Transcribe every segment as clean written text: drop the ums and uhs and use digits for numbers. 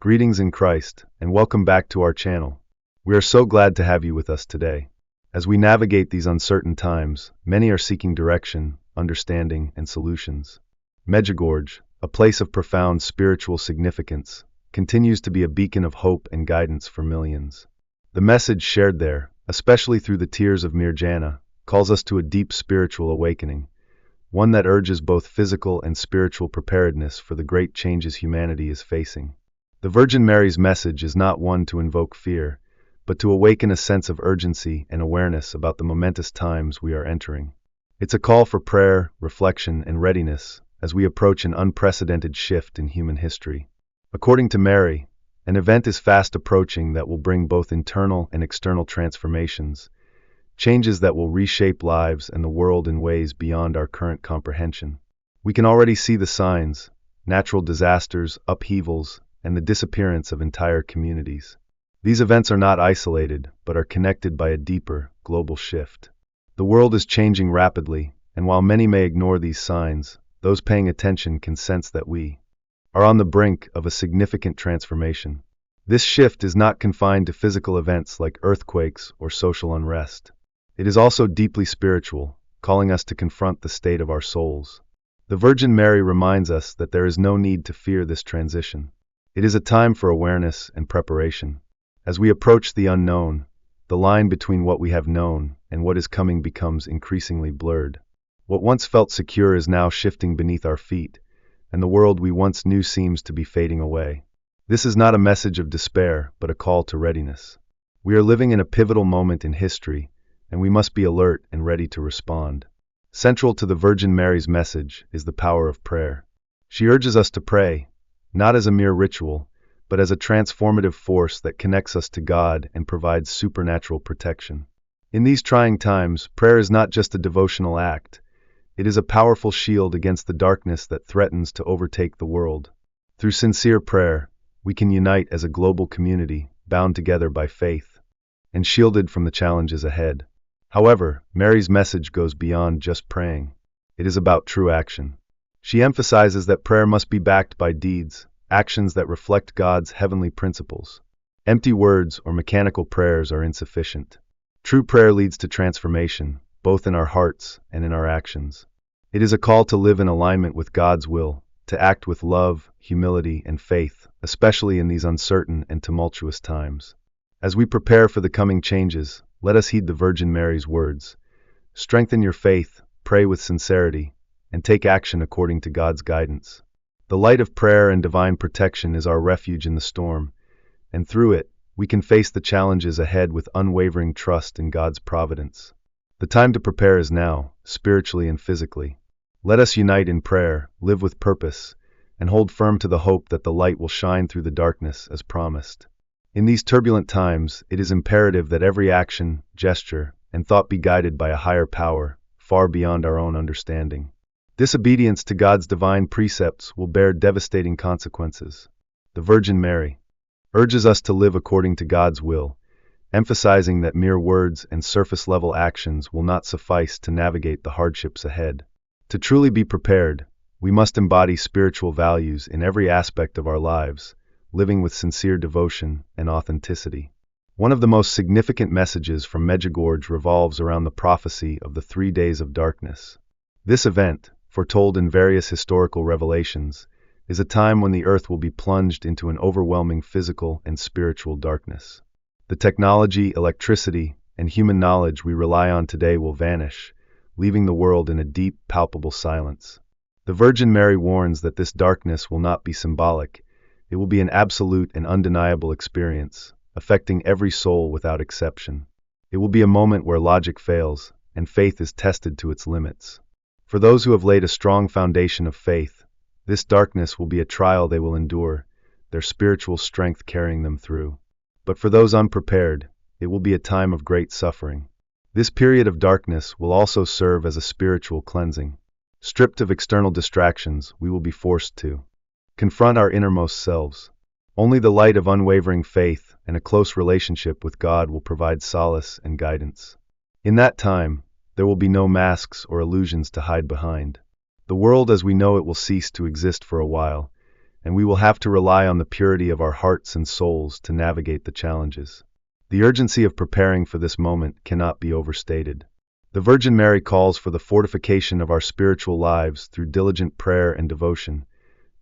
Greetings in Christ, and welcome back to our channel. We are so glad to have you with us today. As we navigate these uncertain times, many are seeking direction, understanding, and solutions. Medjugorje, a place of profound spiritual significance, continues to be a beacon of hope and guidance for millions. The message shared there, especially through the tears of Mirjana, calls us to a deep spiritual awakening, one that urges both physical and spiritual preparedness for the great changes humanity is facing. The Virgin Mary's message is not one to invoke fear, but to awaken a sense of urgency and awareness about the momentous times we are entering. It's a call for prayer, reflection, and readiness as we approach an unprecedented shift in human history. According to Mary, an event is fast approaching that will bring both internal and external transformations, changes that will reshape lives and the world in ways beyond our current comprehension. We can already see the signs: natural disasters, upheavals, and the disappearance of entire communities. These events are not isolated, but are connected by a deeper, global shift. The world is changing rapidly, and while many may ignore these signs, those paying attention can sense that we are on the brink of a significant transformation. This shift is not confined to physical events like earthquakes or social unrest. It is also deeply spiritual, calling us to confront the state of our souls. The Virgin Mary reminds us that there is no need to fear this transition. It is a time for awareness and preparation. As we approach the unknown, the line between what we have known and what is coming becomes increasingly blurred. What once felt secure is now shifting beneath our feet, and the world we once knew seems to be fading away. This is not a message of despair, but a call to readiness. We are living in a pivotal moment in history, and we must be alert and ready to respond. Central to the Virgin Mary's message is the power of prayer. She urges us to pray, not as a mere ritual, but as a transformative force that connects us to God and provides supernatural protection. In these trying times, prayer is not just a devotional act. It is a powerful shield against the darkness that threatens to overtake the world. Through sincere prayer, we can unite as a global community, bound together by faith, and shielded from the challenges ahead. However, Mary's message goes beyond just praying. It is about true action. She emphasizes that prayer must be backed by deeds, actions that reflect God's heavenly principles. Empty words or mechanical prayers are insufficient. True prayer leads to transformation, both in our hearts and in our actions. It is a call to live in alignment with God's will, to act with love, humility, and faith, especially in these uncertain and tumultuous times. As we prepare for the coming changes, let us heed the Virgin Mary's words. Strengthen your faith, pray with sincerity, and take action according to God's guidance. The light of prayer and divine protection is our refuge in the storm, and through it, we can face the challenges ahead with unwavering trust in God's providence. The time to prepare is now, spiritually and physically. Let us unite in prayer, live with purpose, and hold firm to the hope that the light will shine through the darkness as promised. In these turbulent times, it is imperative that every action, gesture, and thought be guided by a higher power, far beyond our own understanding. Disobedience to God's divine precepts will bear devastating consequences. The Virgin Mary urges us to live according to God's will, emphasizing that mere words and surface-level actions will not suffice to navigate the hardships ahead. To truly be prepared, we must embody spiritual values in every aspect of our lives, living with sincere devotion and authenticity. One of the most significant messages from Medjugorje revolves around the prophecy of the 3 days of darkness. This event, foretold in various historical revelations, is a time when the earth will be plunged into an overwhelming physical and spiritual darkness. The technology, electricity, and human knowledge we rely on today will vanish, leaving the world in a deep, palpable silence. The Virgin Mary warns that this darkness will not be symbolic. It will be an absolute and undeniable experience, affecting every soul without exception. It will be a moment where logic fails, and faith is tested to its limits. For those who have laid a strong foundation of faith, this darkness will be a trial they will endure, their spiritual strength carrying them through. But for those unprepared, it will be a time of great suffering. This period of darkness will also serve as a spiritual cleansing. Stripped of external distractions, we will be forced to confront our innermost selves. Only the light of unwavering faith and a close relationship with God will provide solace and guidance. In that time, there will be no masks or illusions to hide behind. The world as we know it will cease to exist for a while, and we will have to rely on the purity of our hearts and souls to navigate the challenges. The urgency of preparing for this moment cannot be overstated. The Virgin Mary calls for the fortification of our spiritual lives through diligent prayer and devotion,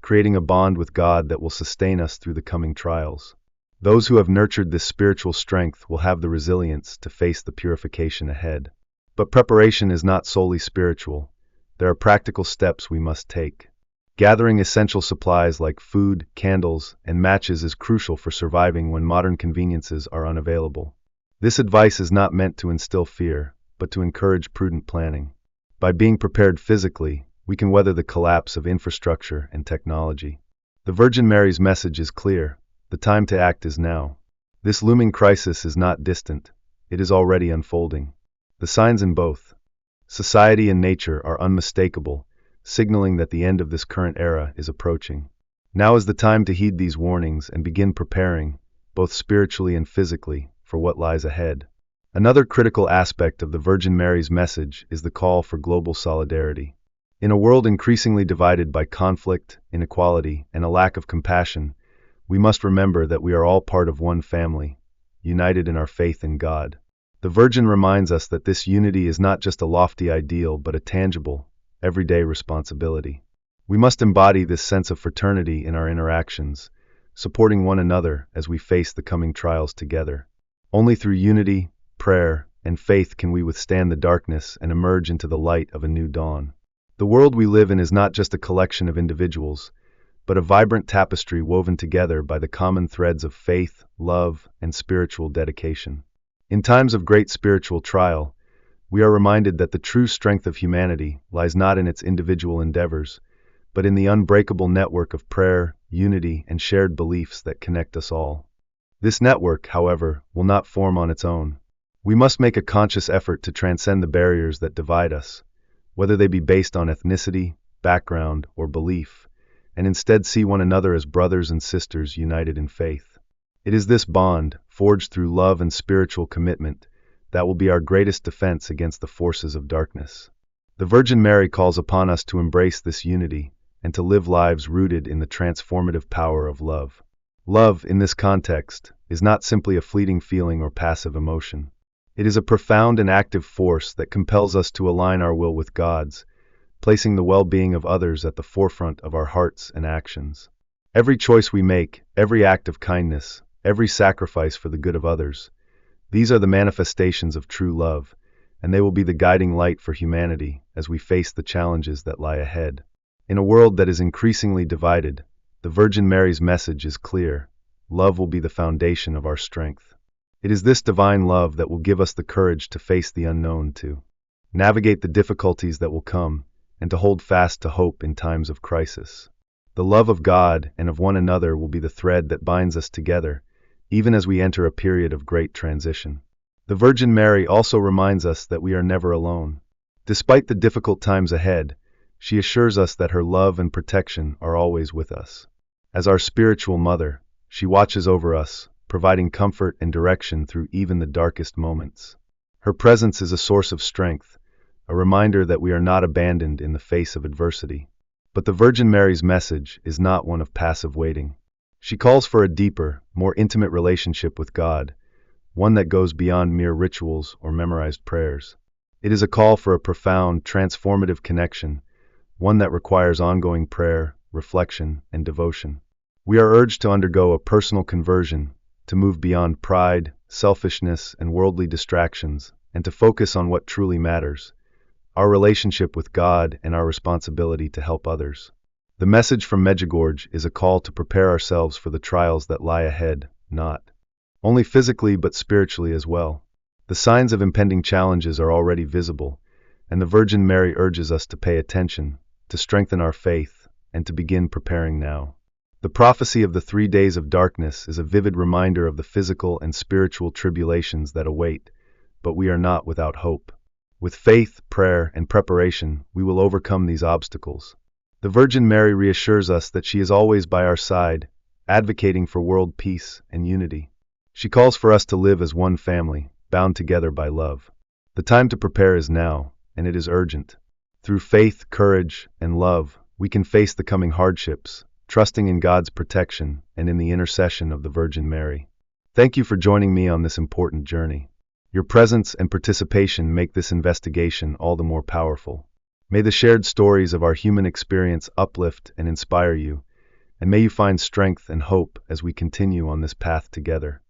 creating a bond with God that will sustain us through the coming trials. Those who have nurtured this spiritual strength will have the resilience to face the purification ahead. But preparation is not solely spiritual. There are practical steps we must take. Gathering essential supplies like food, candles, and matches is crucial for surviving when modern conveniences are unavailable. This advice is not meant to instill fear, but to encourage prudent planning. By being prepared physically, we can weather the collapse of infrastructure and technology. The Virgin Mary's message is clear. The time to act is now. This looming crisis is not distant. It is already unfolding. The signs in both society and nature are unmistakable, signaling that the end of this current era is approaching. Now is the time to heed these warnings and begin preparing, both spiritually and physically, for what lies ahead. Another critical aspect of the Virgin Mary's message is the call for global solidarity. In a world increasingly divided by conflict, inequality, and a lack of compassion, we must remember that we are all part of one family, united in our faith in God. The Virgin reminds us that this unity is not just a lofty ideal but a tangible, everyday responsibility. We must embody this sense of fraternity in our interactions, supporting one another as we face the coming trials together. Only through unity, prayer, and faith can we withstand the darkness and emerge into the light of a new dawn. The world we live in is not just a collection of individuals, but a vibrant tapestry woven together by the common threads of faith, love, and spiritual dedication. In times of great spiritual trial, we are reminded that the true strength of humanity lies not in its individual endeavors, but in the unbreakable network of prayer, unity, and shared beliefs that connect us all. This network, however, will not form on its own. We must make a conscious effort to transcend the barriers that divide us, whether they be based on ethnicity, background, or belief, and instead see one another as brothers and sisters united in faith. It is this bond, forged through love and spiritual commitment, that will be our greatest defense against the forces of darkness. The Virgin Mary calls upon us to embrace this unity and to live lives rooted in the transformative power of love. Love, in this context, is not simply a fleeting feeling or passive emotion. It is a profound and active force that compels us to align our will with God's, placing the well-being of others at the forefront of our hearts and actions. Every choice we make, every act of kindness, every sacrifice for the good of others, these are the manifestations of true love, and they will be the guiding light for humanity as we face the challenges that lie ahead. In a world that is increasingly divided, the Virgin Mary's message is clear. Love will be the foundation of our strength. It is this divine love that will give us the courage to face the unknown, to navigate the difficulties that will come, and to hold fast to hope in times of crisis. The love of God and of one another will be the thread that binds us together, even as we enter a period of great transition. The Virgin Mary also reminds us that we are never alone. Despite the difficult times ahead, she assures us that her love and protection are always with us. As our spiritual mother, she watches over us, providing comfort and direction through even the darkest moments. Her presence is a source of strength, a reminder that we are not abandoned in the face of adversity. But the Virgin Mary's message is not one of passive waiting. She calls for a deeper, more intimate relationship with God, one that goes beyond mere rituals or memorized prayers. It is a call for a profound, transformative connection, one that requires ongoing prayer, reflection, and devotion. We are urged to undergo a personal conversion, to move beyond pride, selfishness, and worldly distractions, and to focus on what truly matters: our relationship with God and our responsibility to help others. The message from Medjugorje is a call to prepare ourselves for the trials that lie ahead, not only physically but spiritually as well. The signs of impending challenges are already visible, and the Virgin Mary urges us to pay attention, to strengthen our faith, and to begin preparing now. The prophecy of the 3 days of darkness is a vivid reminder of the physical and spiritual tribulations that await, but we are not without hope. With faith, prayer, and preparation, we will overcome these obstacles. The Virgin Mary reassures us that she is always by our side, advocating for world peace and unity. She calls for us to live as one family, bound together by love. The time to prepare is now, and it is urgent. Through faith, courage, and love, we can face the coming hardships, trusting in God's protection and in the intercession of the Virgin Mary. Thank you for joining me on this important journey. Your presence and participation make this investigation all the more powerful. May the shared stories of our human experience uplift and inspire you, and may you find strength and hope as we continue on this path together.